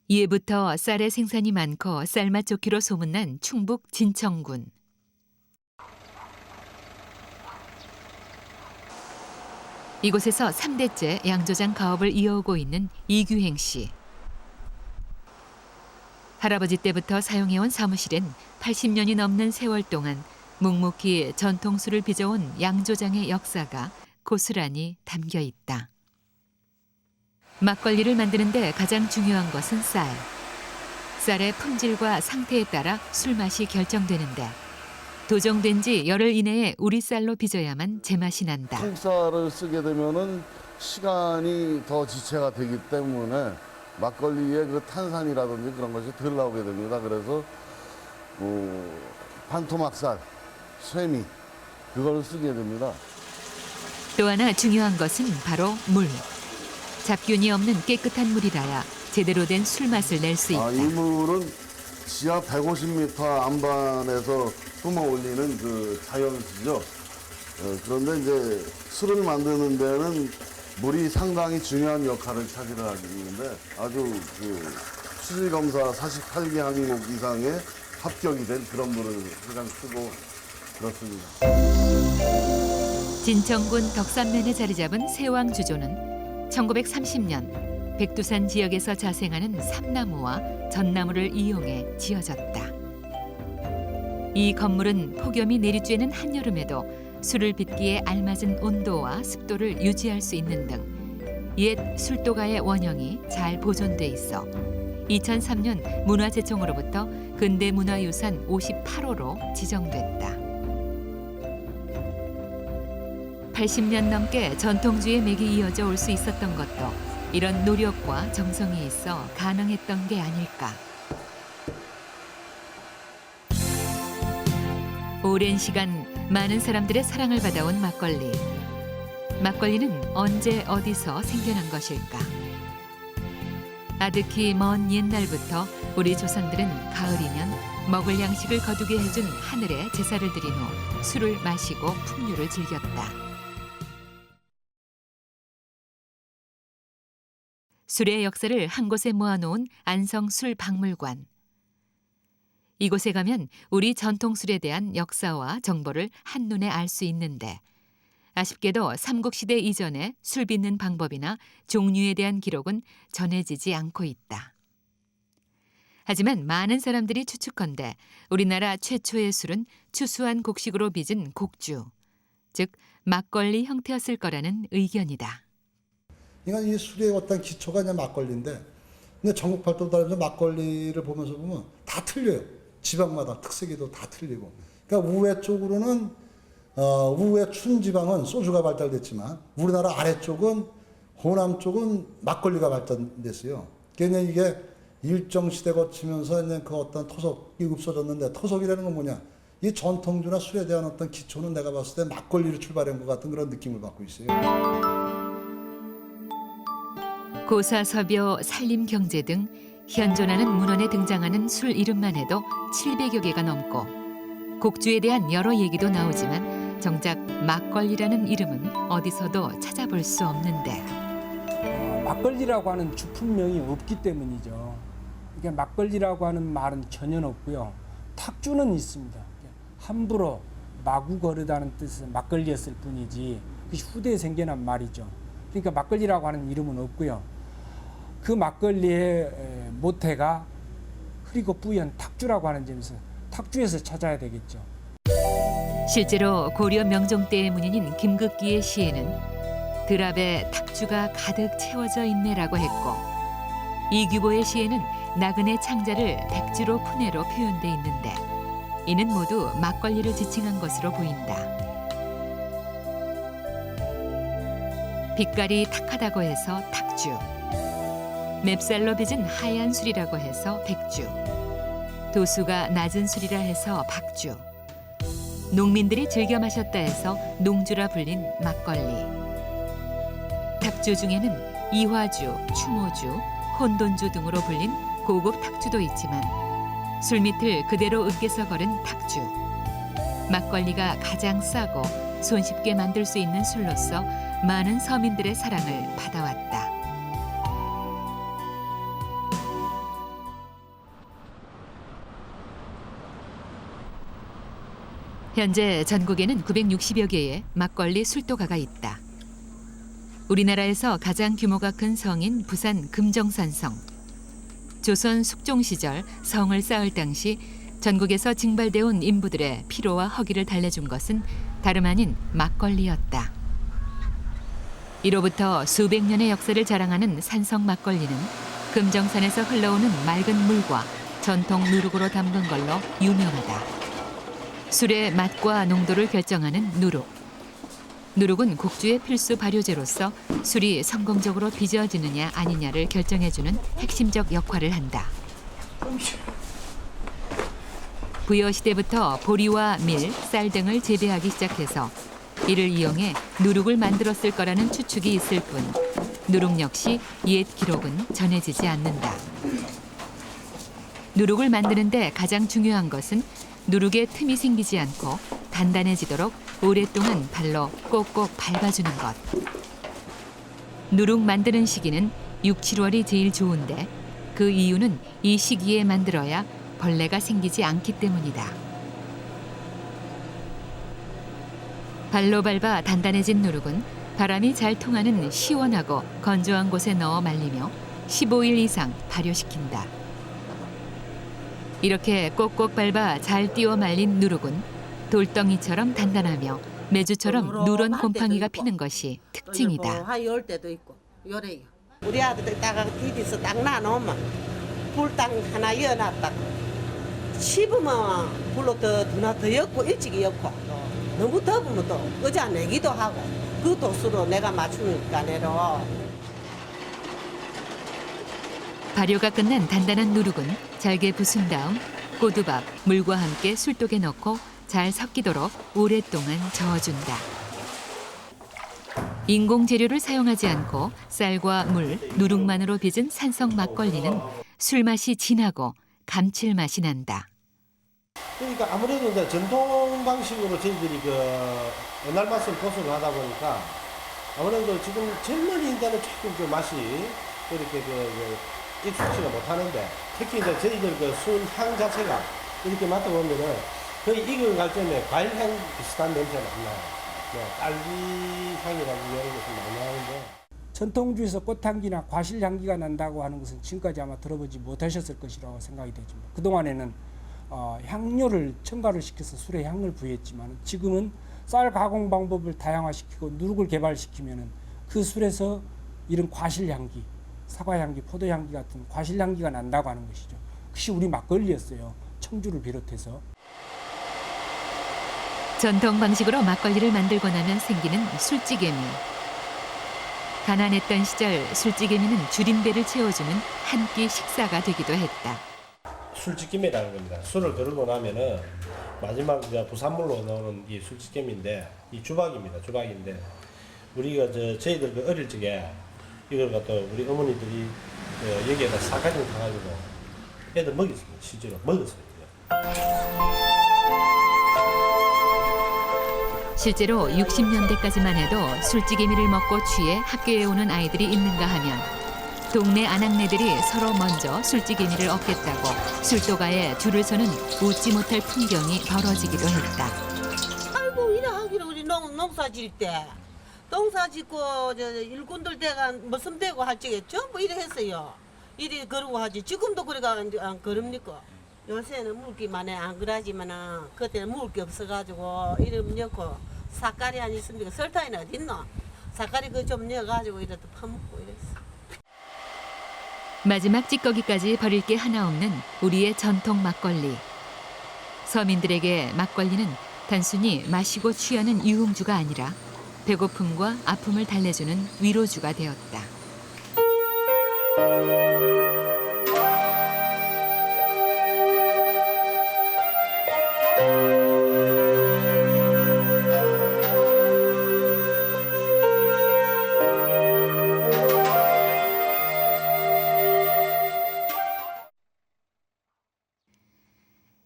이해부터 쌀의 생산이 많고 쌀맛 좋기로 소문난 충북 진천군. 이곳에서 3대째 양조장 가업을 이어오고 있는 이규행 씨. 할아버지 때부터 사용해온 사무실엔 80년이 넘는 세월 동안 묵묵히 전통술을 빚어온 양조장의 역사가 고스란히 담겨 있다. 막걸리를 만드는데 가장 중요한 것은 쌀. 쌀의 품질과 상태에 따라 술맛이 결정되는데 도정된 지 열흘 이내에 우리 쌀로 빚어야만 제맛이 난다. 통쌀을 쓰게 되면은 시간이 더 지체가 되기 때문에 막걸리의 그 탄산이라든지 그런 것이 덜 나오게 됩니다. 그래서 반토막쌀, 쇠미 그걸 쓰게 됩니다. 또 하나 중요한 것은 바로 물. 잡균이 없는 깨끗한 물이라야 제대로 된 술맛을 낼 수 있다. 이 물은 지하 150m 안반에서 뿜어 올리는 그 자연수죠. 그런데 이제 술을 만드는 데는 물이 상당히 중요한 역할을 차지하고 있는데 아주 그 수질검사 48개 항목 이상의 합격이 된 그런 물을 가장 쓰고 그렇습니다. 진천군 덕산면에 자리 잡은 세왕주조는 1930년 백두산 지역에서 자생하는 삼나무와 전나무를 이용해 지어졌다. 이 건물은 폭염이 내리쬐는 한여름에도 술을 빚기에 알맞은 온도와 습도를 유지할 수 있는 등 옛 술도가의 원형이 잘 보존돼 있어 2003년 문화재청으로부터 근대문화유산 58호로 지정됐다. 80년 넘게 전통주의 맥이 이어져 올 수 있었던 것도 이런 노력과 정성이 있어 가능했던 게 아닐까. 오랜 시간 많은 사람들의 사랑을 받아온 막걸리. 막걸리는 언제 어디서 생겨난 것일까? 아득히 먼 옛날부터 우리 조상들은 가을이면 먹을 양식을 거두게 해준 하늘에 제사를 드린 후 술을 마시고 풍류를 즐겼다. 술의 역사를 한 곳에 모아놓은 안성술박물관. 이곳에 가면 우리 전통술에 대한 역사와 정보를 한눈에 알 수 있는데 아쉽게도 삼국시대 이전에 술 빚는 방법이나 종류에 대한 기록은 전해지지 않고 있다. 하지만 많은 사람들이 추측컨대 우리나라 최초의 술은 추수한 곡식으로 빚은 곡주, 즉 막걸리 형태였을 거라는 의견이다. 그러니까 이 술의 어떤 기초가 이제 막걸리인데, 근데 전국 팔도로 다니면서 막걸리를 보면서 보면 다 틀려요. 지방마다 특색이도 다 틀리고. 그러니까 우회 쪽으로는 우회 춘 지방은 소주가 발달됐지만 우리나라 아래쪽은 호남 쪽은 막걸리가 발달됐어요. 그러니까 이게 일정 시대 거치면서 이제 그 어떤 토속이 없어졌는데 토속이라는 건 뭐냐? 이 전통주나 술에 대한 어떤 기초는 내가 봤을 때 막걸리로 출발한 것 같은 그런 느낌을 받고 있어요. 고사서bio, 산림경제 등 현존하는 문헌에 등장하는 술 이름만 해도 700여 개가 넘고 곡주에 대한 여러 얘기도 나오지만 정작 막걸리라는 이름은 어디서도 찾아볼 수 없는데 막걸리라고 하는 주품명이 없기 때문이죠. 그러니까 막걸리라고 하는 말은 전혀 없고요. 탁주는 있습니다. 함부로 마구 거르다는 뜻은 막걸리였을 뿐이지 그 후대에 생겨난 말이죠. 그러니까 막걸리라고 하는 이름은 없고요. 그 막걸리의 모태가 흐리고 뿌연 탁주라고 하는 점에서 탁주에서 찾아야 되겠죠. 실제로 고려 명종 때의 문인인 김극기의 시에는 드랍에 탁주가 가득 채워져 있네라고 했고 이규보의 시에는 나그네 창자를 백주로 푸네로 표현돼 있는데 이는 모두 막걸리를 지칭한 것으로 보인다. 빛깔이 탁하다고 해서 탁주, 맵쌀로 빚은 하얀 술이라고 해서 백주, 도수가 낮은 술이라 해서 박주, 농민들이 즐겨 마셨다 해서 농주라 불린 막걸리. 탁주 중에는 이화주, 추모주, 혼돈주 등으로 불린 고급 탁주도 있지만 술밑을 그대로 으깨서 거른 탁주. 막걸리가 가장 싸고 손쉽게 만들 수 있는 술로서 많은 서민들의 사랑을 받아왔다. 현재 전국에는 960여 개의 막걸리 술도가가 있다. 우리나라에서 가장 규모가 큰 성인 부산 금정산성. 조선 숙종 시절 성을 쌓을 당시 전국에서 징발돼 온 인부들의 피로와 허기를 달래준 것은 다름 아닌 막걸리였다. 이로부터 수백 년의 역사를 자랑하는 산성 막걸리는 금정산에서 흘러오는 맑은 물과 전통 누룩으로 담근 걸로 유명하다. 술의 맛과 농도를 결정하는 누룩. 누룩은 곡주의 필수 발효제로서 술이 성공적으로 빚어지느냐 아니냐를 결정해주는 핵심적 역할을 한다. 부여시대부터 보리와 밀, 쌀 등을 재배하기 시작해서 이를 이용해 누룩을 만들었을 거라는 추측이 있을 뿐 누룩 역시 옛 기록은 전해지지 않는다. 누룩을 만드는데 가장 중요한 것은 누룩에 틈이 생기지 않고 단단해지도록 오랫동안 발로 꼭꼭 밟아주는 것. 누룩 만드는 시기는 6, 7월이 제일 좋은데 그 이유는 이 시기에 만들어야 벌레가 생기지 않기 때문이다. 발로 밟아 단단해진 누룩은 바람이 잘 통하는 시원하고 건조한 곳에 넣어 말리며 15일 이상 발효시킨다. 이렇게 꼭꼭 밟아 잘 띄워 말린 누룩은 돌덩이처럼 단단하며 메주처럼 누런 곰팡이가 피는 것이 특징이다. 한 10대도 있고 요래요. 우리 아들 다가 디디서 딱 놔놓으면 불당 하나 이어놨다. 씹으면 불로 더 엮고 일찍이 엮고 너무 더우면 또 의자 내기도 하고 그 도수로 내가 맞추니까 내로. 발효가 끝난 단단한 누룩은 잘게 부순 다음 꼬두밥, 물과 함께 술독에 넣고 잘 섞이도록 오랫동안 저어준다. 인공 재료를 사용하지 않고 쌀과 물, 누룩만으로 빚은 산성 막걸리는 술맛이 진하고 감칠맛이 난다. 그러니까 아무래도 이제 전통 방식으로 저희들이 옛날 맛을 고수를 하다 보니까 아무래도 지금 젊은이들은 조금 그 맛이 그렇게 익숙지가 못하는데 특히 이제 저희들 술 향 자체가 이렇게 맡다 보면은 거의 익어갈 때에 과일향 비슷한 냄새가 안 나요. 딸기 향이라고 이런 것을 많이 하는데. 전통주에서 꽃향기나 과실향기가 난다고 하는 것은 지금까지 아마 들어보지 못하셨을 것이라고 생각이 되지만 그동안에는 향료를 첨가를 시켜서 술에 향을 부여했지만 지금은 쌀 가공 방법을 다양화시키고 누룩을 개발시키면은 그 술에서 이런 과실향기, 사과향기, 포도향기 같은 과실향기가 난다고 하는 것이죠. 그것이 우리 막걸리였어요. 청주를 비롯해서. 전통 방식으로 막걸리를 만들고 나면 생기는 술찌개미. 가난했던 시절 술찌개미는 줄인 배를 채워주는 한 끼 식사가 되기도 했다. 술찌개미라는 겁니다. 술을 거르고 나면은 마지막 부산물로 나오는 이 술찌개미인데 이 주박입니다. 주박인데 우리가 저희들 어릴 적에 이걸 갖다 우리 어머니들이 여기에다 사가지고 가가지고 애들 먹였습니다. 실제로 먹었어요. 실제로 60년대까지만 해도 술찌개미를 먹고 취해 학교에 오는 아이들이 있는가 하면 동네 아낙네들이 서로 먼저 술찌개미를 얻겠다고 술도가에 줄을 서는 웃지 못할 풍경이 벌어지기도 했다. 아이고 이래 하기로 우리 농사 질 때 농사 짓고 일꾼들 대가 무슨 대고 할 적에 전부 이래 했어요. 이래 그러고 하지. 지금도 그래가 안 그럽니까? 요새는 물기만 해. 안 그러지만은 그때는 물기 없어가지고 이름 넣고 삿갈이 안 있습니까? 설탕이 어딨노? 삿갈이 그 좀 넣어가지고 이래 또 파먹고 이랬어. 마지막 찌꺼기까지 버릴 게 하나 없는 우리의 전통 막걸리. 서민들에게 막걸리는 단순히 마시고 취하는 유흥주가 아니라 배고픔과 아픔을 달래주는 위로주가 되었다.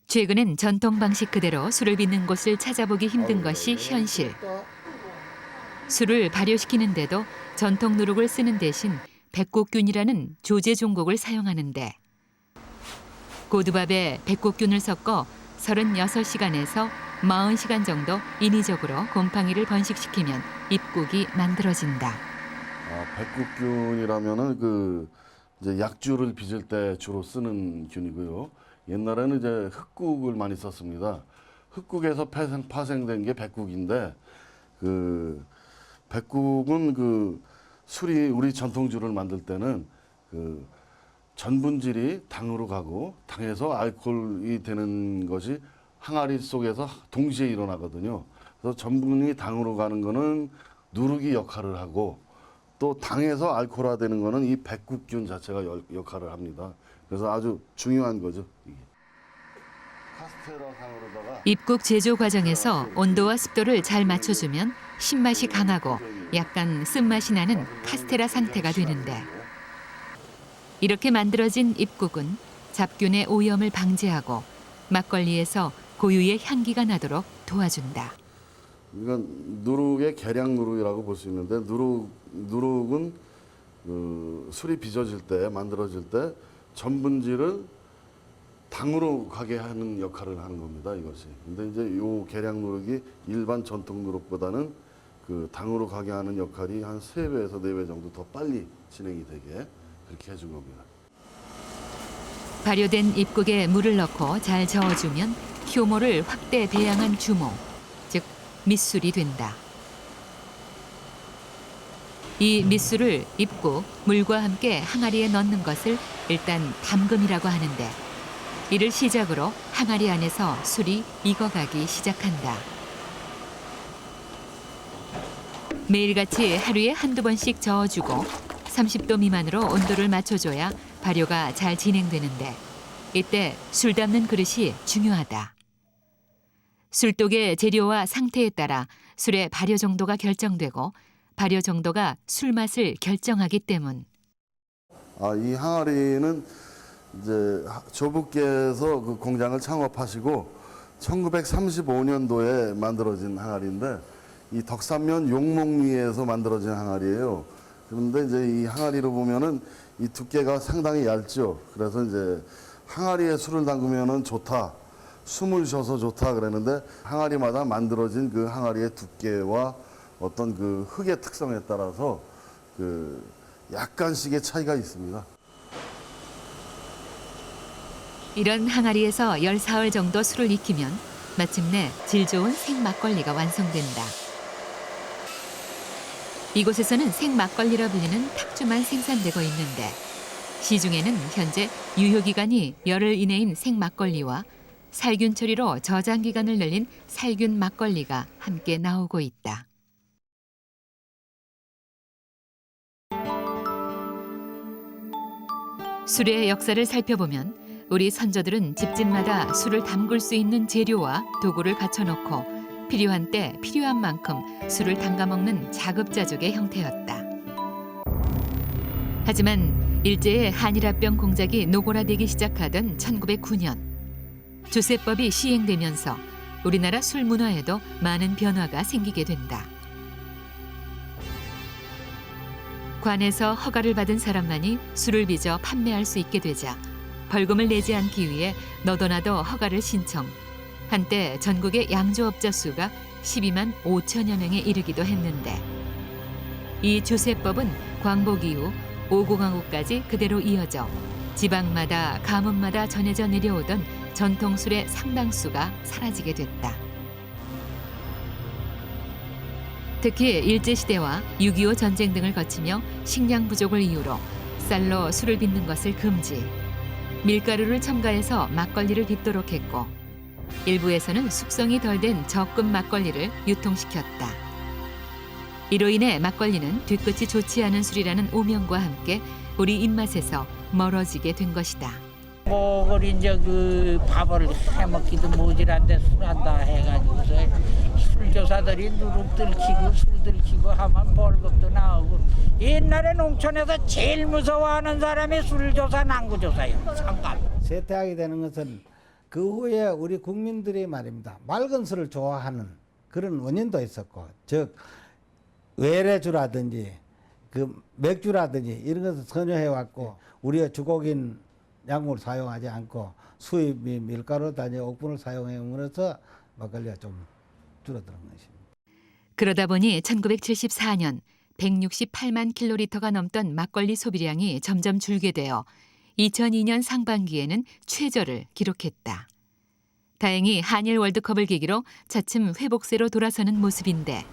최근엔 전통 방식 그대로 술을 빚는 곳을 찾아보기 힘든 것이 현실. 술을 발효시키는데도 전통 누룩을 쓰는 대신 백곡균이라는 조제 종곡을 사용하는데 고두밥에 백곡균을 섞어 36시간에서 40시간 정도 인위적으로 곰팡이를 번식시키면 입국이 만들어진다. 백국균이라면은 그 이제 약주를 빚을 때 주로 쓰는 균이고요. 옛날에는 이제 흑국을 많이 썼습니다. 흑국에서 파생된 게 백국인데, 그 백국은 그 술이 우리 전통주를 만들 때는 그 전분질이 당으로 가고 당에서 알코올이 되는 것이 항아리 속에서 동시에 일어나거든요. 그래서 전분이 당으로 가는 거는 누르기 역할을 하고, 또 당에서 알코올화되는 거는 이 백국균 자체가 역할을 합니다. 그래서 아주 중요한 거죠, 이게. 카스테라 상으로다가 입국 제조 과정에서 온도와 습도를 잘 맞춰주면 신맛이 강하고 약간 쓴맛이 나는 카스테라 상태가 되는데, 이렇게 만들어진 입국은 잡균의 오염을 방지하고 막걸리에서 고유의 향기가 나도록 도와준다. 이건 누룩의 계량 누룩이라고 볼 수 있는데, 누룩은 그 술이 빚어질 때, 만들어질 때 전분질을 당으로 가게 하는 역할을 하는 겁니다, 이것이. 근데 이제 요 계량 누룩이 일반 전통 누룩보다는 그 당으로 가게 하는 역할이 한 3배에서 4배 정도 더 빨리 진행이 되게 그렇게 해준 겁니다. 발효된 입국에 물을 넣고 잘 저어주면 효모를 확대 배양한 주모, 즉 밑술이 된다. 이 밑술을 입국, 물과 함께 항아리에 넣는 것을 일단 담금이라고 하는데, 이를 시작으로 항아리 안에서 술이 익어가기 시작한다. 매일같이 하루에 한두 번씩 저어주고 30도 미만으로 온도를 맞춰줘야 발효가 잘 진행되는데, 이때 술 담는 그릇이 중요하다. 술독의 재료와 상태에 따라 술의 발효 정도가 결정되고 발효 정도가 술 맛을 결정하기 때문. 이 항아리는 이제 조부께서 그 공장을 창업하시고 1935년도에 만들어진 항아리인데, 이 덕산면 용목리에서 만들어진 항아리예요. 그런데 이제 이 항아리를 보면은 이 두께가 상당히 얇죠. 그래서 이제 항아리에 술을 담그면은 좋다, 숨을 쉬어서 좋다 그랬는데, 항아리마다 만들어진 그 항아리의 두께와 어떤 그 흙의 특성에 따라서 그 약간씩의 차이가 있습니다. 이런 항아리에서 10사흘 정도 술을 익히면 마침내 질 좋은 생막걸리가 완성된다. 이곳에서는 생막걸리라 불리는 탁주만 생산되고 있는데, 시중에는 현재 유효기간이 열흘 이내인 생막걸리와 살균 처리로 저장기간을 늘린 살균 막걸리가 함께 나오고 있다. 술의 역사를 살펴보면 우리 선조들은 집집마다 술을 담글 수 있는 재료와 도구를 갖춰놓고 필요한 때 필요한 만큼 술을 담가 먹는 자급자족의 형태였다. 하지만 일제의 한일합병 공작이 노골화되기 시작하던 1909년, 조세법이 시행되면서 우리나라 술 문화에도 많은 변화가 생기게 된다. 관에서 허가를 받은 사람만이 술을 빚어 판매할 수 있게 되자 벌금을 내지 않기 위해 너도나도 허가를 신청. 한때 전국의 양조업자 수가 12만 5천여 명에 이르기도 했는데, 이 조세법은 광복 이후 오공화국까지 그대로 이어져 지방마다 가문마다 전해져 내려오던 전통술의 상당수가 사라지게 됐다. 특히 일제시대와 6.25 전쟁 등을 거치며 식량 부족을 이유로 쌀로 술을 빚는 것을 금지, 밀가루를 첨가해서 막걸리를 빚도록 했고, 일부에서는 숙성이 덜 된 적금 막걸리를 유통시켰다. 이로 인해 막걸리는 뒤끝이 좋지 않은 술이라는 오명과 함께 우리 입맛에서 멀어지게 된 것이다. 그걸 이제 그 밥을 해먹기도 모질한데 술한다 해가지고서 술조사들이 누룩 들키고 술 들키고 하면 벌금도 나오고, 옛날에 농촌에서 제일 무서워하는 사람이 술조사 낭구조사예요. 상감. 쇠퇴하게 되는 것은 그 후에 우리 국민들이 말입니다, 맑은 술을 좋아하는 그런 원인도 있었고, 즉 외래주라든지 그 맥주라든지 이런 것을 선호해왔고, 우리가 주곡인 약물을 사용하지 않고 수입 밀가루 단지 옥분을 사용함으로써 막걸리가 좀 줄어드는 것입니다. 그러다 보니 1974년 168만 킬로리터가 넘던 막걸리 소비량이 점점 줄게 되어 2002년 상반기에는 최저를 기록했다. 다행히 한일 월드컵을 계기로 차츰 회복세로 돌아서는 모습인데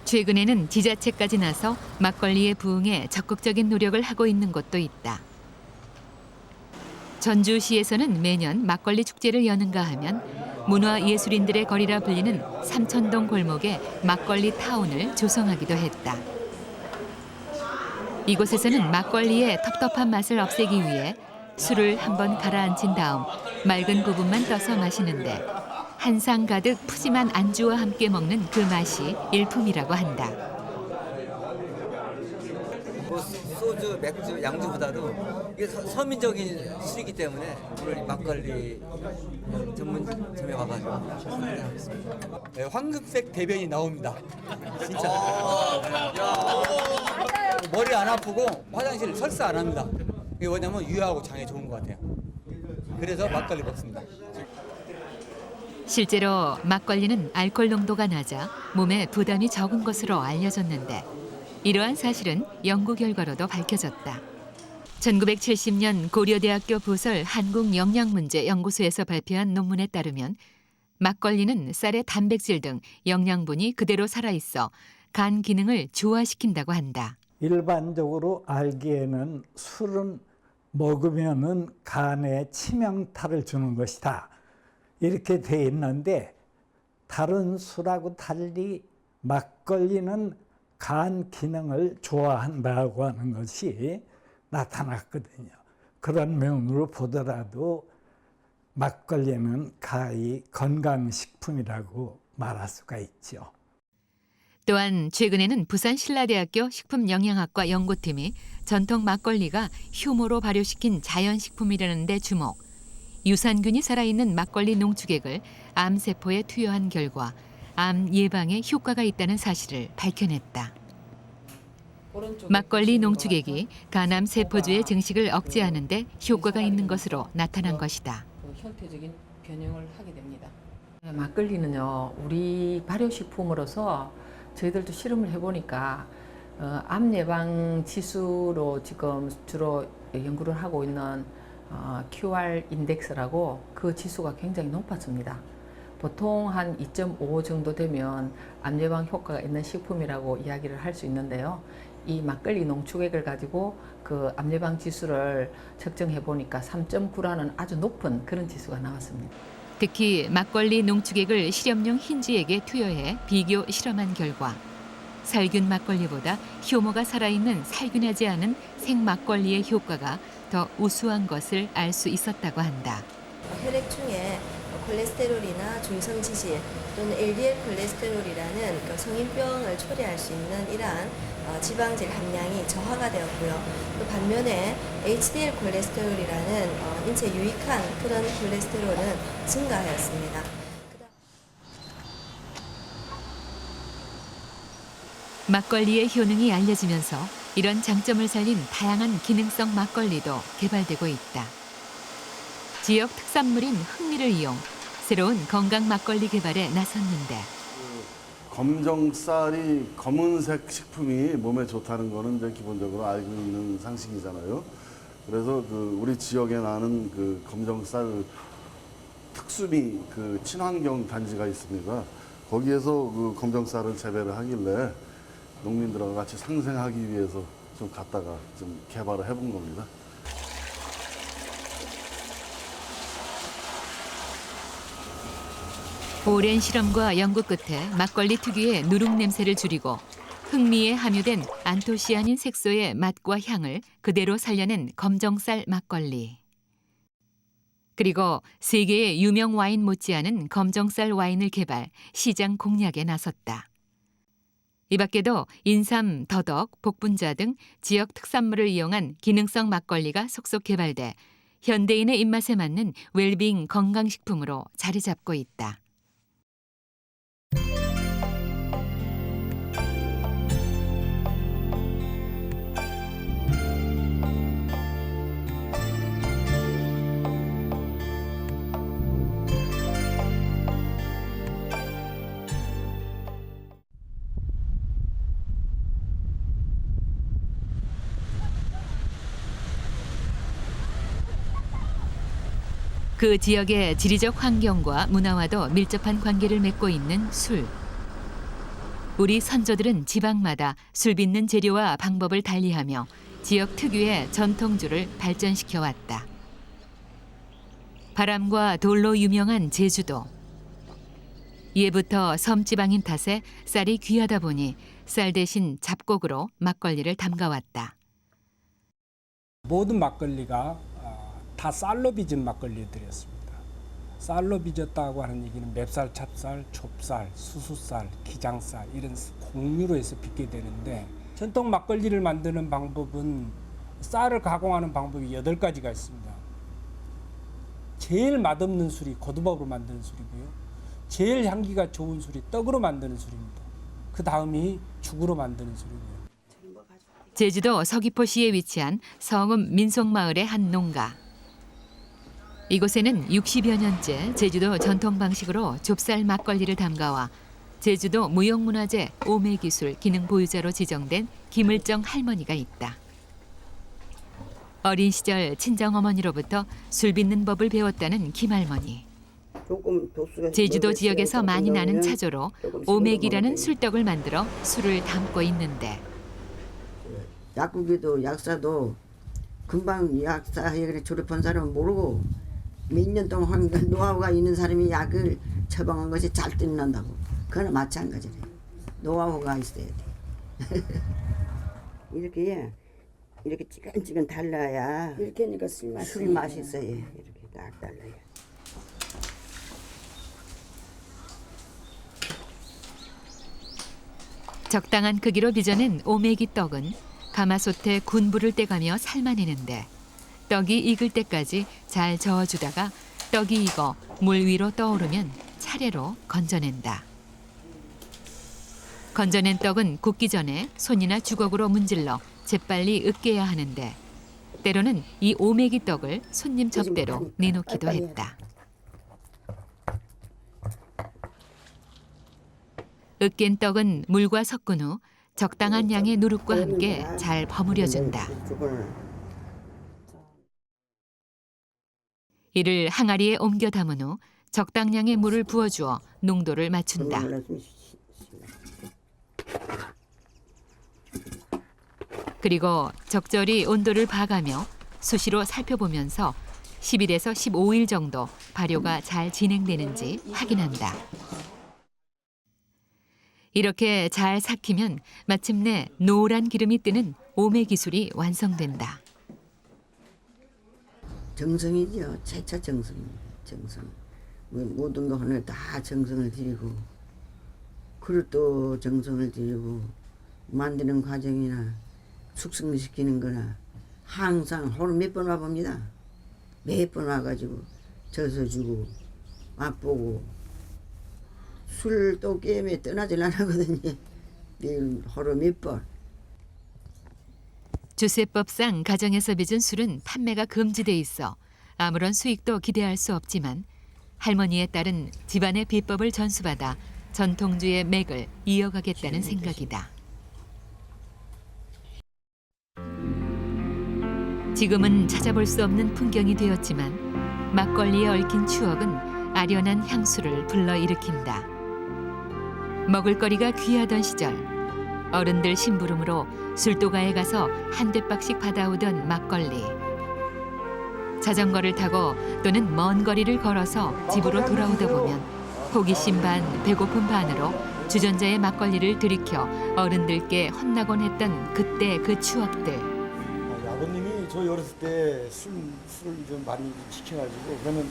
최근에는 지자체까지 나서 막걸리의 부흥에 적극적인 노력을 하고 있는 곳도 있다. 전주시에서는 매년 막걸리 축제를 여는가 하면 문화예술인들의 거리라 불리는 삼천동 골목에 막걸리 타운을 조성하기도 했다. 이곳에서는 막걸리의 텁텁한 맛을 없애기 위해 술을 한번 가라앉힌 다음 맑은 부분만 떠서 마시는데 한 상 가득 푸짐한 안주와 함께 먹는 그 맛이 일품이라고 한다. 뭐 소주, 맥주, 양주보다도 이게 서민적인 술이기 때문에 오늘 막걸리 전문점에 와가지고 판매하고 있습니다. 네, 황금색 대변이 나옵니다. 진짜. 머리 안 아프고 화장실 설사 안 합니다. 이게 뭐냐면 유하고 장에 좋은 것 같아요. 그래서 막걸리 먹습니다. 실제로 막걸리는 알코올 농도가 낮아 몸에 부담이 적은 것으로 알려졌는데 이러한 사실은 연구 결과로도 밝혀졌다. 1970년 고려대학교 부설 한국영양문제연구소에서 발표한 논문에 따르면 막걸리는 쌀의 단백질 등 영양분이 그대로 살아있어 간 기능을 조화시킨다고 한다. 일반적으로 알기에는 술은 먹으면은 간에 치명타를 주는 것이다. 이렇게 돼 있는데 다른 술하고 달리 막걸리는 간 기능을 좋아한다고 하는 것이 나타났거든요. 그런 면으로 보더라도 막걸리는 가히 건강식품이라고 말할 수가 있죠. 또한 최근에는 부산 신라대학교 식품영양학과 연구팀이 전통 막걸리가 효모로 발효시킨 자연식품이라는 데 주목, 유산균이 살아있는 막걸리 농축액을 암세포에 투여한 결과 암 예방에 효과가 있다는 사실을 밝혀냈다. 막걸리 농축액이 간암 세포주의 증식을 억제하는 데 효과가 있는 것으로 나타난 것이다. 형태적인 변형을 하게 됩니다. 막걸리는요, 우리 발효식품으로서 저희들도 실험을 해보니까 암 예방 지수로 지금 주로 연구를 하고 있는 QR 인덱스라고 그 지수가 굉장히 높아집니다. 보통 한 2.5 정도 되면 암 예방 효과가 있는 식품이라고 이야기를 할 수 있는데요. 이 막걸리 농축액을 가지고 그 암 예방 지수를 측정해 보니까 3.9라는 아주 높은 그런 지수가 나왔습니다. 특히 막걸리 농축액을 실험용 흰쥐액에 투여해 비교 실험한 결과 살균 막걸리보다 효모가 살아있는 살균하지 않은 생막걸리의 효과가 더 우수한 것을 알 수 있었다고 한다. 혈액 중에 콜레스테롤이나 중성지질 또는 LDL 콜레스테롤이라는 성인병을 초래할 수 있는 이러한 지방질 함량이 저하가 되었고요. 또 반면에 HDL 콜레스테롤이라는 인체 유익한 그런 콜레스테롤은 증가하였습니다. 막걸리의 효능이 알려지면서 이런 장점을 살린 다양한 기능성 막걸리도 개발되고 있다. 지역 특산물인 흑미를 이용 새로운 건강 막걸리 개발에 나섰는데 검정쌀이 검은색 식품이 몸에 좋다는 거는 이제 기본적으로 알고 있는 상식이잖아요. 그래서 그 우리 지역에 나는 그 검정쌀 특수미 그 친환경 단지가 있습니다. 거기에서 그 검정쌀을 재배를 하길래 농민들하고 같이 상생하기 위해서 좀 갖다가 좀 개발을 해본 겁니다. 오랜 실험과 연구 끝에 막걸리 특유의 누룩 냄새를 줄이고 흑미에 함유된 안토시아닌 색소의 맛과 향을 그대로 살려낸 검정쌀 막걸리. 그리고 세계의 유명 와인 못지않은 검정쌀 와인을 개발, 시장 공략에 나섰다. 이 밖에도 인삼, 더덕, 복분자 등 지역 특산물을 이용한 기능성 막걸리가 속속 개발돼 현대인의 입맛에 맞는 웰빙 건강식품으로 자리 잡고 있다. 그 지역의 지리적 환경과 문화와도 밀접한 관계를 맺고 있는 술. 우리 선조들은 지방마다 술 빚는 재료와 방법을 달리하며 지역 특유의 전통주를 발전시켜 왔다. 바람과 돌로 유명한 제주도. 예부터 섬지방인 탓에 쌀이 귀하다 보니 쌀 대신 잡곡으로 막걸리를 담가왔다. 모든 막걸리가 다 쌀로 빚은 막걸리들이었습니다. 쌀로 빚었다고 하는 얘기는 맵쌀, 찹쌀, 좁쌀, 수수쌀, 기장쌀 이런 곡류로 해서 빚게 되는데 전통 막걸리를 만드는 방법은 쌀을 가공하는 방법이 8가지가 있습니다. 제일 맛없는 술이 고두밥으로 만드는 술이고요. 제일 향기가 좋은 술이 떡으로 만드는 술입니다. 그 다음이 죽으로 만드는 술이고요. 제주도 서귀포시에 위치한 성읍 민속마을의 한 농가. 이곳에는 60여 년째 제주도 전통 방식으로 좁쌀 막걸리를 담가와 제주도 무형문화재 오매기술 기능 보유자로 지정된 김을정 할머니가 있다. 어린 시절 친정어머니로부터 술 빚는 법을 배웠다는 김할머니. 제주도 지역에서 많이 나는 차조로 오맥이라는 술떡을 만들어 술을 담고 있는데 약국에도 약사도 금방 약사에 졸업한 사람은 모르고 몇 년 동안 노하우가 있는 사람이 약을 처방한 것이 잘 뜯는다고. 그거는 마찬가지래. 노하우가 있어야 돼. 이렇게 찌근찌근 달라야 이렇게 하니까 술이 맛있어요. 이렇게 딱 달라야. 적당한 크기로 빚어낸 오메기 떡은 가마솥에 군불을 떼가며 삶아내는데 떡이 익을 때까지 잘 저어주다가 떡이 익어 물 위로 떠오르면 차례로 건져낸다. 건져낸 떡은 굽기 전에 손이나 주걱으로 문질러 재빨리 으깨야 하는데 때로는 이 오메기 떡을 손님 접대로 내놓기도 했다. 으깬 떡은 물과 섞은 후 적당한 양의 누룩과 함께 잘 버무려준다. 이를 항아리에 옮겨 담은 후 적당량의 물을 부어주어 농도를 맞춘다. 그리고 적절히 온도를 봐가며 수시로 살펴보면서 10일에서 15일 정도 발효가 잘 진행되는지 확인한다. 이렇게 잘 삭히면 마침내 노란 기름이 뜨는 오메 기술이 완성된다. 정성이죠. 최초 정성입니다. 정성. 모든 거 하나 다 정성을 들이고 그릇도 정성을 들이고 만드는 과정이나 숙성시키는 거나 항상 하루 몇 번 와봅니다. 몇 번 와가지고 져서주고 맛보고 술도 게임에 떠나질 안 하거든요. 매일 하루 몇 번. 주세법상 가정에서 빚은 술은 판매가 금지돼 있어 아무런 수익도 기대할 수 없지만 할머니에 따른 집안의 비법을 전수받아 전통주의 맥을 이어가겠다는 생각이다. 지금은 찾아볼 수 없는 풍경이 되었지만 막걸리에 얽힌 추억은 아련한 향수를 불러일으킨다. 먹을거리가 귀하던 시절 어른들 심부름으로 술도가에 가서 한 대박씩 받아오던 막걸리. 자전거를 타고 또는 먼 거리를 걸어서 집으로 돌아오다 보면 호기심 반 배고픔 반으로 주전자의 막걸리를 들이켜 어른들께 혼나곤 했던 그때 그 추억들. 아버님이 저희 어렸을 때 술을 좀 많이 시켜가지고 그러면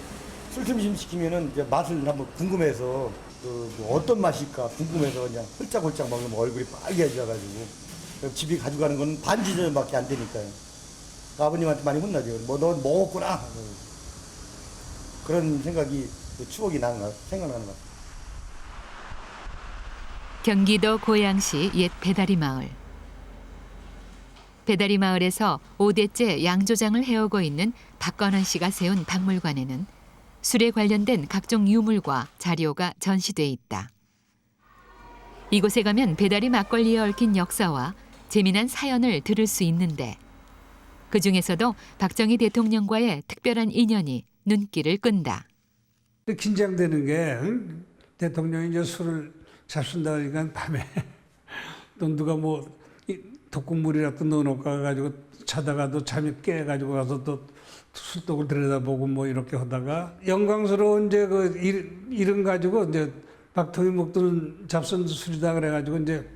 술좀 시키면은 이제 맛을 한번 궁금해서 뭐 어떤 맛일까 궁금해서 그냥 홀짝홀짝 먹으면 얼굴이 빨개져가지고 집에 가져가는 건 반지전밖에 안 되니까요. 아버님한테 많이 혼나죠. 뭐 너 먹었구나 그런 생각이 추억이 생각나는 것 같아요. 경기도 고양시 옛 배다리 마을. 배다리 마을에서 5대째 양조장을 해오고 있는 박건원 씨가 세운 박물관에는 술에 관련된 각종 유물과 자료가 전시돼 있다. 이곳에 가면 배다리 막걸리에 얽힌 역사와 재미난 사연을 들을 수 있는데 그중에서도 박정희 대통령과의 특별한 인연이 눈길을 끈다. 긴장되는 게 대통령이 이제 술을 잡순다 그러니까 밤에 또 누가 뭐 독국물이라도 넣어놓고 가가지고 자다가도 잠이 깨가지고 가서 또 술독을 들여다보고 뭐 이렇게 하다가 영광스러운 이제 그 이름 가지고 이제 박통이 먹던 잡순 술이다 그래가지고 이제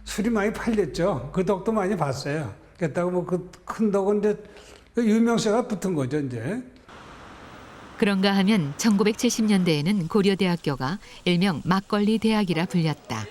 술이 많이 팔렸죠. 그 덕도 많이 봤어요. 그랬다고 뭐 그 큰 덕은 이제 유명세가 붙은 거죠 이제. 그런가 하면 1970년대에는 고려대학교가 일명 막걸리 대학이라 불렸다.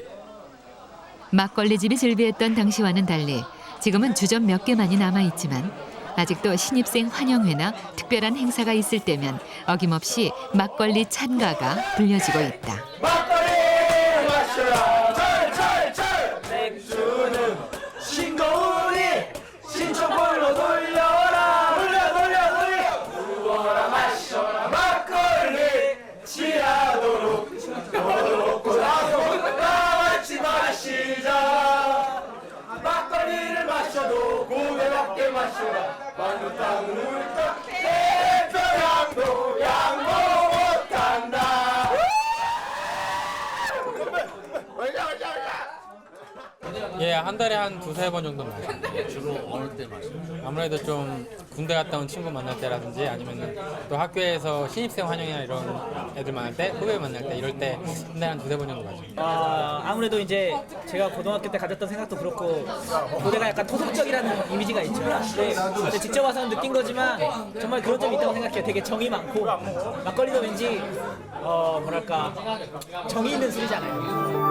막걸리집이 즐비했던 당시와는 달리 지금은 주점 몇 개만이 남아있지만 아직도 신입생 환영회나 특별한 행사가 있을 때면 어김없이 막걸리 찬가가 불려지고 있다. 막걸리 마셔라 철철철 맥주는 싱거우니 신청볼로 돌려라 돌려 부어라 마셔라 막걸리 취하도록 먹고 나도 다같이 마시자 막걸리를 마셔도 고배밖에 마셔라 만두 땅 울떡 대표양도 양보 못한다. 예, 한 달에 한 두세 번 정도 마셔요. 주로 어느 때 마셔요? 아무래도 좀 군대 갔다 온 친구 만날 때라든지 아니면 또 학교에서 신입생 환영이나 이런 애들 만날 때, 후배 만날 때 이럴 때 한 달에 한 두세 번 정도 마셔요. 아무래도 이제 제가 고등학교 때 가졌던 생각도 그렇고 고대가 약간 토속적이라는 이미지가 있죠. 근데 직접 와서는 느낀 거지만 정말 그런 점이 있다고 생각해요. 되게 정이 많고 막걸리도 왠지 뭐랄까 정이 있는 술이잖아요.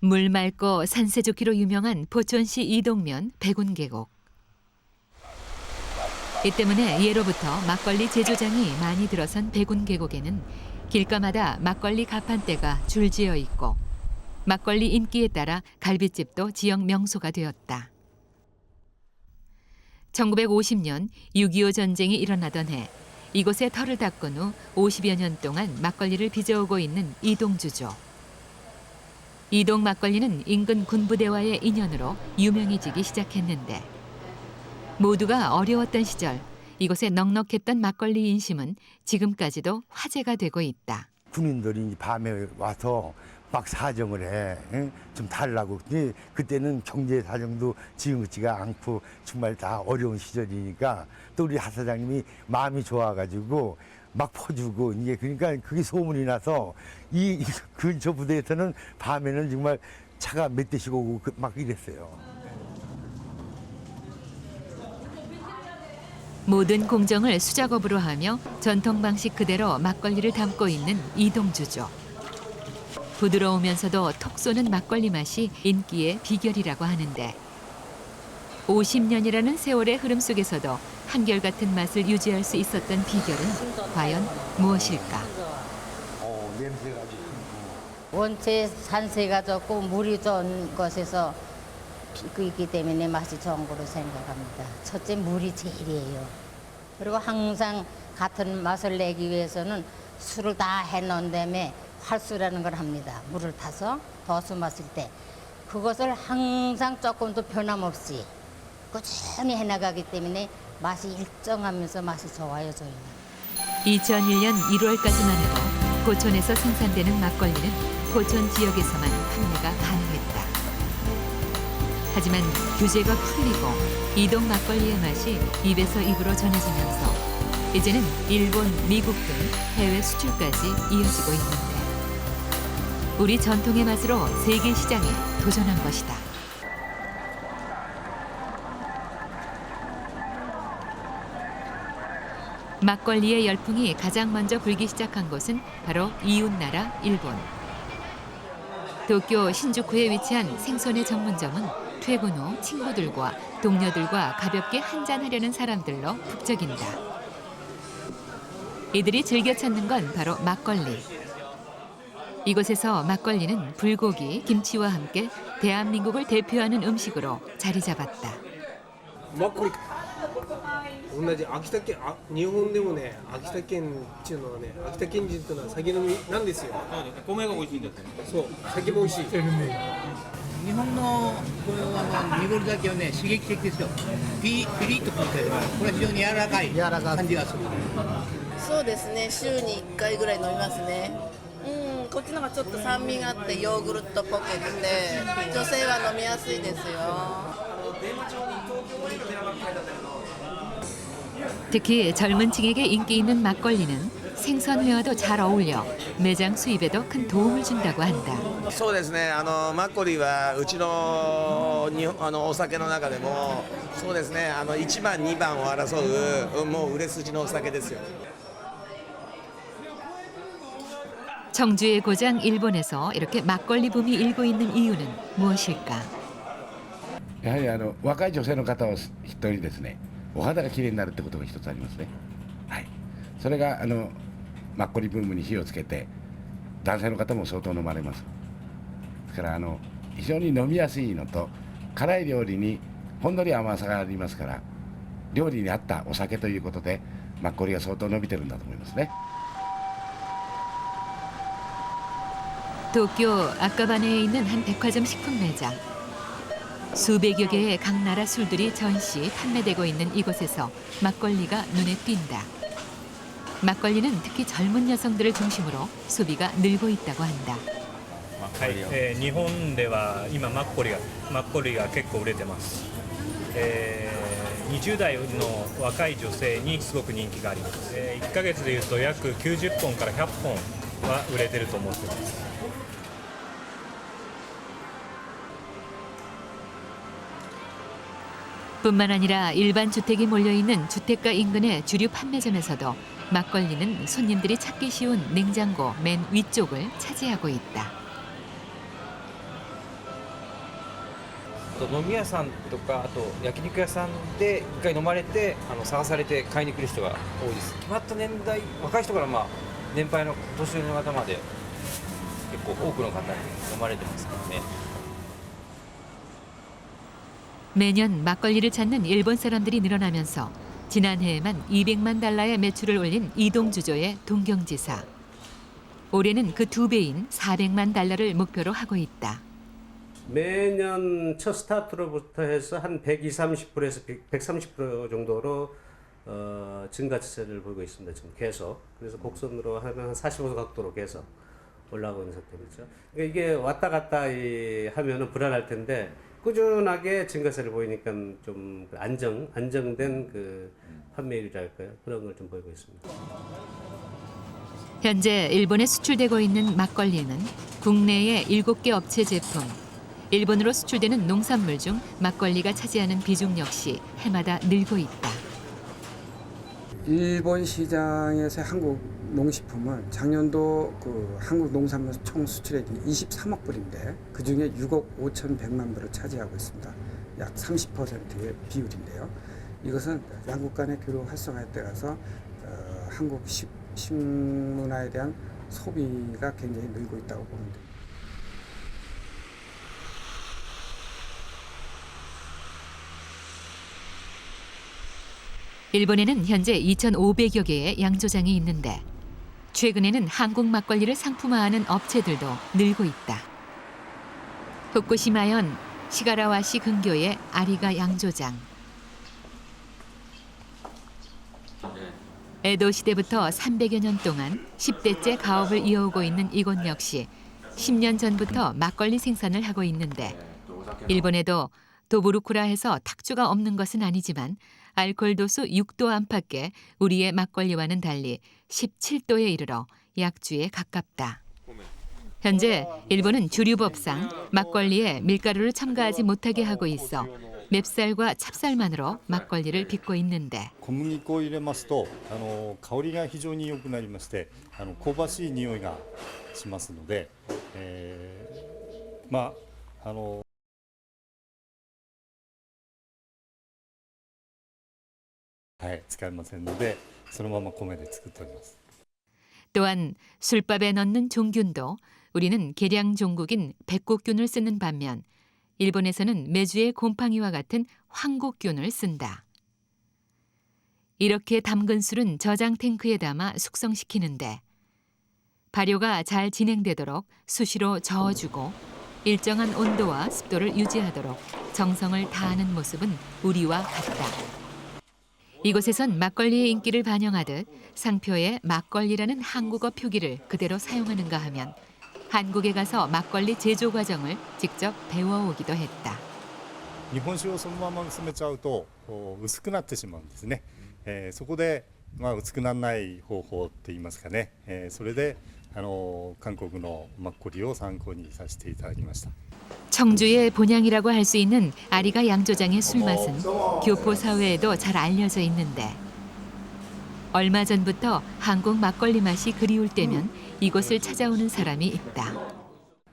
물 맑고 산세 좋기로 유명한 포천시 이동면 백운계곡. 이 때문에 예로부터 막걸리 제조장이 많이 들어선 백운계곡에는 길가마다 막걸리 가판대가 줄지어 있고 막걸리 인기에 따라 갈빗집도 지역 명소가 되었다. 1950년 6.25 전쟁이 일어나던 해 이곳에 터를 닦은 후 50여 년 동안 막걸리를 빚어오고 있는 이동주조. 이동 막걸리는 인근 군부대와의 인연으로 유명해지기 시작했는데 모두가 어려웠던 시절 이곳에 넉넉했던 막걸리 인심은 지금까지도 화제가 되고 있다. 군인들이 밤에 와서 막 사정을 해. 응? 좀 달라고. 근데 그때는 경제 사정도 지금 같지가 않고 정말 다 어려운 시절이니까 또 우리 하 사장님이 마음이 좋아가지고 막 퍼주고 이게 그러니까 그게 소문이 나서 이 근처 부대에서는 밤에는 정말 차가 몇 대씩 오고 막 이랬어요. 모든 공정을 수작업으로 하며 전통 방식 그대로 막걸리를 담고 있는 이동주조. 부드러우면서도 톡 쏘는 막걸리 맛이 인기의 비결이라고 하는데 50년이라는 세월의 흐름 속에서도 한결같은 맛을 유지할 수 있었던 비결은 과연 무엇일까? 냄새가 원체 산세가 좋고 물이 좋은 곳에서 피고 있기 때문에 맛이 좋은 거로 생각합니다. 첫째 물이 제일이에요. 그리고 항상 같은 맛을 내기 위해서는 술을 다 해놓은 다음에 활수라는 걸 합니다. 물을 타서 도수 마실 때 그것을 항상 조금도 변함없이 꾸준히 해나가기 때문에 맛이 일정하면서 맛이 좋아요, 저희는. 2001년 1월까지만 해도 포천에서 생산되는 막걸리는 포천 지역에서만 판매가 가능했다. 하지만 규제가 풀리고 이동 막걸리의 맛이 입에서 입으로 전해지면서 이제는 일본, 미국 등 해외 수출까지 이어지고 있는데 우리 전통의 맛으로 세계 시장에 도전한 것이다. 막걸리의 열풍이 가장 먼저 불기 시작한 곳은 바로 이웃나라 일본. 도쿄 신주쿠에 위치한 생선의 전문점은 퇴근 후 친구들과 동료들과 가볍게 한잔하려는 사람들로 북적인다. 이들이 즐겨 찾는 건 바로 막걸리. 이곳에서 막걸리는 불고기, 김치와 함께 대한민국을 대표하는 음식으로 자리 잡았다. マッコリ同じ秋田県日本でもね秋田県っていうのはね秋田県人っていうのは酒飲みなんですよ。米が美味しいんだって。そう酒も美味しい。日本のこれは濁り酒はね刺激的ですよ。ピリッとくるけどこれは非常に柔らかい感じがする。そうですね週に1回ぐらい飲みますね。こっちの方がちょっと酸味があってヨーグルトっぽくて女性は飲みやすいですよ。 특히 젊은 층에게 인기 있는 막걸리는 생선회와도 잘 어울려 매장 수입에도 큰 도움을 준다고 한다. そうですね。マッコリはうちのお酒の中でもそうですね。1番2番を争うもう売れ筋のお酒ですよ。 청주의 고장 일본에서 이렇게 막걸리 붐이 일고 있는 이유는 무엇일까? やはり若い女性の方を筆頭にですね、お肌がきれいになるってことが一つありますね。はい。それがマッコリブームに火をつけて、男性の方も相当飲まれます。ですから非常に飲みやすいのと、辛い料理にほんのり甘さがありますから、料理に合ったお酒ということで、マッコリが相当伸びてるんだと思いますね。 도쿄 아카바네에 있는 한 백화점 식품 매장. 수백여 개의 각 나라 술들이 전시 판매되고 있는 이곳에서 막걸리가 눈에 띈다. 막걸리는 특히 젊은 여성들을 중심으로 소비가 늘고 있다고 한다. 日本では今マッコリが結構売れてます。20代の若い女性にすごく人気があります。1ヶ月でいうと約90本から100本は売れてると思ってます。 뿐만 아니라 일반 주택이 몰려있는 주택가 인근의 주류 판매점에서도 막걸리는 손님들이 찾기 쉬운 냉장고 맨 위쪽을 차지하고 있다. 飲み屋さんとかあと焼肉屋さんで一回飲まれて探されて買いに来る人が多いです。決まった年代若い人から年配の年寄りの方まで結構多くの方に飲まれてますからね。 매년 막걸리를 찾는 일본 사람들이 늘어나면서 지난해에만 200만 달러의 매출을 올린 이동주조의 동경지사. 올해는 그 2배인 400만 달러를 목표로 하고 있다. 매년 첫 스타트로부터 해서 한 120~30%에서 130% 정도로 증가세를 보이고 있습니다. 지금 계속. 그래서 곡선으로 하면 한 45도 각도로 계속 올라가고 있는 상태죠. 그러니까 이게 왔다 갔다 하면은 불안할 텐데 꾸준하게 증가세를 보이니까 좀 안정된 그 판매율이랄까요? 그런 걸 좀 보이고 있습니다. 현재 일본에 수출되고 있는 막걸리는 국내의 7개 업체 제품, 일본으로 수출되는 농산물 중 막걸리가 차지하는 비중 역시 해마다 늘고 있다. 일본 시장에서 한국 농식품은 작년도 그 한국 농산물 총 수출액이 23억 불인데 그 중에 6억 5,100만 불을 차지하고 있습니다. 약 30%의 비율인데요. 이것은 양국 간의 교류 활성화에 따라서 한국 식문화에 대한 소비가 굉장히 늘고 있다고 보면 됩니다. 일본에는 현재 2,500여 개의 양조장이 있는데 최근에는 한국 막걸리를 상품화하는 업체들도 늘고 있다. 후쿠시마현 시가라와시 근교의 아리가 양조장. 에도 시대부터 300여 년 동안 10대째 가업을 이어오고 있는 이곳 역시 10년 전부터 막걸리 생산을 하고 있는데 일본에도 도부루쿠라에서 탁주가 없는 것은 아니지만 알코올 도수 6도 안팎의 우리의 막걸리와는 달리 17도에 이르러 약주에 가깝다. 현재 일본은 주류법상 막걸리에 밀가루를 첨가하지 못하게 하고 있어 맵쌀과 찹쌀만으로 막걸리를 빚고 있는데 小麦粉を入れますと香りが非常に良くなりまして香ばしい匂いがしますので、使いませんのでそのまま米で作っております. 또한 술밥에 넣는 종균도 우리는 계량 종국인 백곡균을 쓰는 반면 일본에서는 메주의 곰팡이와 같은 황곡균을 쓴다. 이렇게 담근 술은 저장 탱크에 담아 숙성시키는데 발효가 잘 진행되도록 수시로 저어주고 일정한 온도와 습도를 유지하도록 정성을 다하는 모습은 우리와 같다. 이곳에선 막걸리의 인기를 반영하듯 상표에 막걸리라는 한국어 표기를 그대로 사용하는가 하면 한국에 가서 막걸리 제조 과정을 직접 배워오기도 했다. 日本酒をそのまま薄めちゃうと薄くなってしまうんですね。そこで薄くならない方法って言いますかね。それで韓国のマッコリを参考にさせていただきました。 청주의 본향이라고 할 수 있는 아리가 양조장의 술맛은 교포 사회에도 잘 알려져 있는데 얼마 전부터 한국 막걸리 맛이 그리울 때면 이곳을 찾아오는 사람이 있다.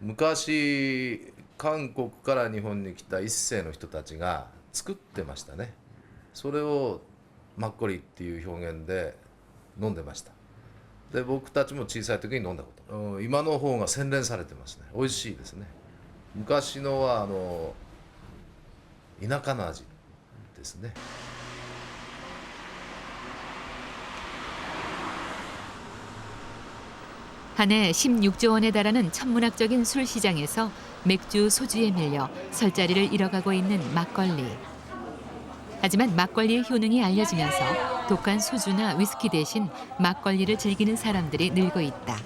昔韓国から日本に来た一世の人たちが作ってましたね。それをマッコリっていう表現で飲んでました。で僕たちも小さい時に飲んだこと、今の方が洗練されてますね。美味しいですね。昔のは田舎の味ですね。 한 해 16조 원에 달하는 천문학적인 술 시장에서 맥주, 소주에 밀려 설자리를 잃어가고 있는 막걸리. 하지만 막걸리의 효능이 알려지면서 독한 소주나 위스키 대신 막걸리를 즐기는 사람들이 늘고 있다.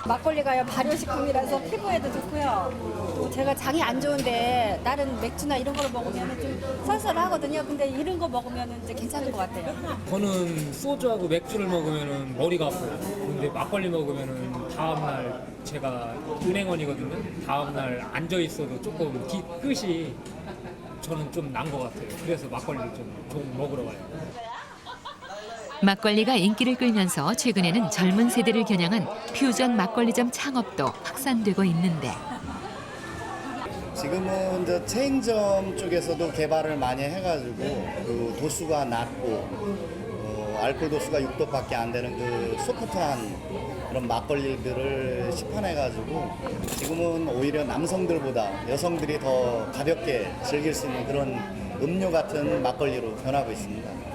막걸리가요 발효식품이라서 피부에도 좋고요. 또 제가 장이 안 좋은데 다른 맥주나 이런 걸 먹으면 좀 썰썰하거든요. 근데 이런 거 먹으면 이제 괜찮은 것 같아요. 저는 소주하고 맥주를 먹으면 머리가 아파요. 근데 막걸리 먹으면 다음날 제가 은행원이거든요. 다음날 앉아 있어도 조금 끝이 저는 좀 난 것 같아요. 그래서 막걸리를 좀 먹으러 가요. 막걸리가 인기를 끌면서 최근에는 젊은 세대를 겨냥한 퓨전 막걸리점 창업도 확산되고 있는데 지금은 이제 체인점 쪽에서도 개발을 많이 해가지고 그 도수가 낮고 알코올 도수가 6도밖에 안 되는 그 소프트한 그런 막걸리들을 시판해가지고 지금은 오히려 남성들보다 여성들이 더 가볍게 즐길 수 있는 그런 음료 같은 막걸리로 변하고 있습니다.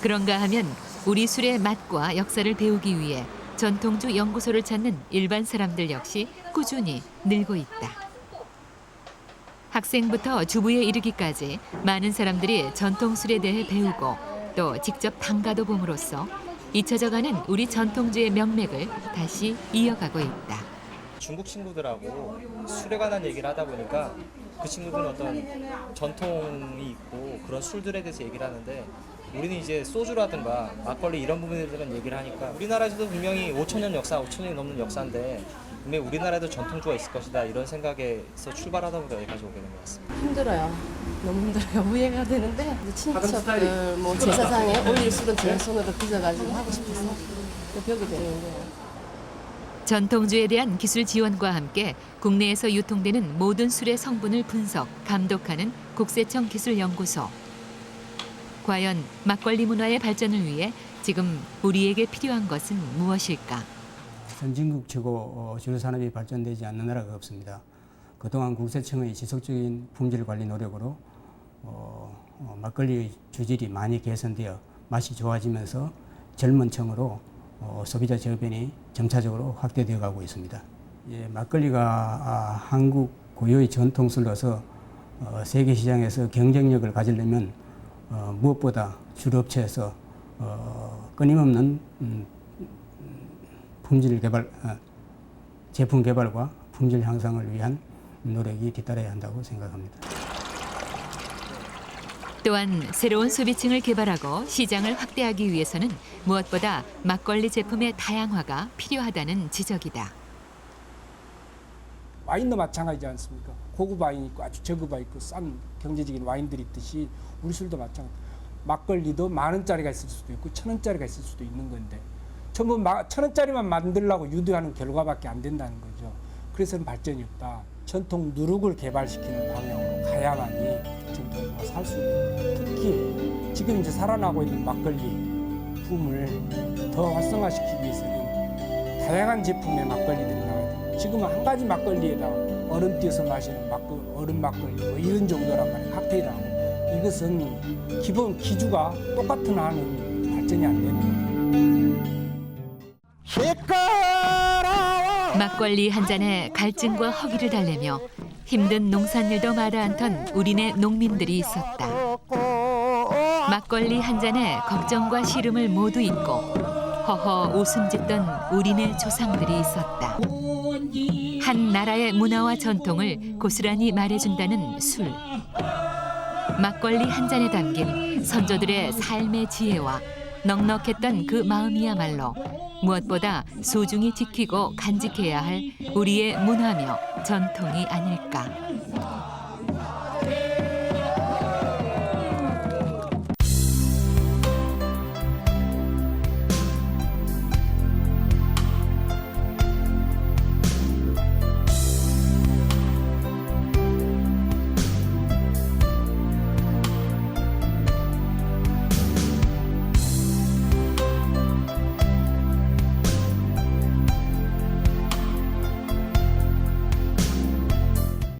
그런가 하면 우리 술의 맛과 역사를 배우기 위해 전통주 연구소를 찾는 일반 사람들 역시 꾸준히 늘고 있다. 학생부터 주부에 이르기까지 많은 사람들이 전통술에 대해 배우고 또 직접 담가도 봄으로써 잊혀져가는 우리 전통주의 명맥을 다시 이어가고 있다. 중국 친구들하고 술에 관한 얘기를 하다 보니까 그 친구들은 어떤 전통이 있고 그런 술들에 대해서 얘기를 하는데 우리는 이제 소주라든가 막걸리 이런 부분에 대한 얘기를 하니까 우리나라에서도 분명히 5,000년 역사, 5,000년이 넘는 역사인데 분명히 우리나라에도 전통주가 있을 것이다 이런 생각에서 출발하다 보니까 여기까지 오게 된 것 같습니다. 힘들어요. 너무 힘들어요. 후회가 되는데 친척들 뭐 제사상에 올릴 술은 제 손으로 빚어가지고 하고 싶어서 벽이 되는 거예요. 전통주에 대한 기술 지원과 함께 국내에서 유통되는 모든 술의 성분을 분석, 감독하는 국세청 기술연구소. 과연 막걸리 문화의 발전을 위해 지금 우리에게 필요한 것은 무엇일까? 선진국 최고 주류 산업이 발전되지 않는 나라가 없습니다. 그동안 국세청의 지속적인 품질 관리 노력으로 막걸리의 주질이 많이 개선되어 맛이 좋아지면서 젊은 층으로 소비자 저변이 점차적으로 확대되어 가고 있습니다. 막걸리가 한국 고유의 전통술로서 세계 시장에서 경쟁력을 가지려면 무엇보다 주류업체에서 끊임없는 품질 개발, 제품 개발과 품질 향상을 위한 노력이 뒤따라야 한다고 생각합니다. 또한 새로운 소비층을 개발하고 시장을 확대하기 위해서는 무엇보다 막걸리 제품의 다양화가 필요하다는 지적이다. 와인도 마찬가지지 않습니까? 고급 와인 있고 아주 저급 와인 있고 싼 경제적인 와인들이 있듯이 우리 술도 마찬가지. 막걸리도 10,000원짜리가 있을 수도 있고 1,000원짜리가 있을 수도 있는 건데 전부 1,000원짜리만 만들려고 유도하는 결과밖에 안 된다는 거죠. 그래서는 발전이 없다. 전통 누룩을 개발시키는 방향으로 가야만이 전통주가 살 수 있는 거예요. 특히 지금 이제 살아나고 있는 막걸리 제품을 더 활성화시키기 위해서는 다양한 제품의 막걸리들이 나와야 돼요. 지금은 한 가지 막걸리에다 얼음 띄어서 마시는 얼음 막걸리 뭐 이런 정도란 말이에요. 칵테일하고. 이것은 기본 기주가 똑같은 한은 발전이 안 되는 거예요. 막걸리 한 잔에 갈증과 허기를 달래며 힘든 농산일도 마다 않던 우리네 농민들이 있었다. 막걸리 한 잔에 걱정과 시름을 모두 잊고 허허 웃음 짓던 우리네 조상들이 있었다. 한 나라의 문화와 전통을 고스란히 말해준다는 술. 막걸리 한 잔에 담긴 선조들의 삶의 지혜와 넉넉했던 그 마음이야말로 무엇보다 소중히 지키고 간직해야 할 우리의 문화며 전통이 아닐까.